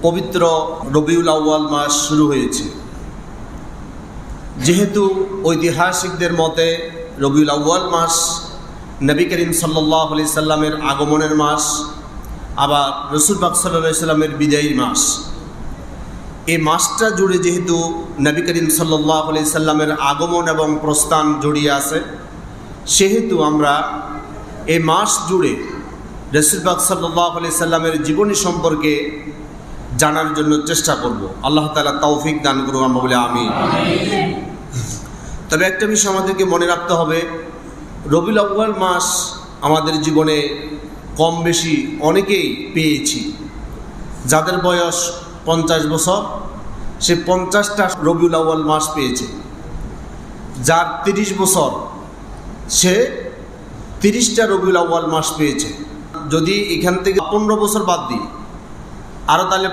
পবিত্র রবিউল আউয়াল মাস শুরু হয়েছে। যেহেতু ঐতিহাসিকদের মতে রবিউল আউয়াল মাস নবী করিম সাল্লাল্লাহু আলাইহি সাল্লামের আগমনের মাস, আবার রাসূল পাক সাল্লাল্লাহু আলাইহি সাল্লামের বিদায়ী মাস। এই মাসটা জুড়ে যেহেতু নবী করিম সাল্লাল্লাহু আলাইহি সাল্লামের আগমন এবং প্রস্থান জড়িয়ে আছে, সেহেতু আমরা এই মাস জুড়ে রাসূল পাক সাল্লাল্লাহু আলাইহি সাল্লামের জীবনী সম্পর্কে জানার জন্য চেষ্টা করব। আল্লাহ তাআলা তৌফিক দান করুন, আমরা বলি আমিন। তবে একটা বিষয় আমাদেরকে মনে রাখতে হবে, রবিউল আউয়াল মাস আমাদের জীবনে কম বেশি অনেকেই পেয়েছি। যাদের বয়স 50 বছর, সে 50টা রবিউল আউয়াল মাস পেয়েছে। যার 30 বছর, সে 30টা রবিউল আউয়াল মাস পেয়েছে। যদি এখান থেকে 15 বছর বাদ দিই, আরও তাহলে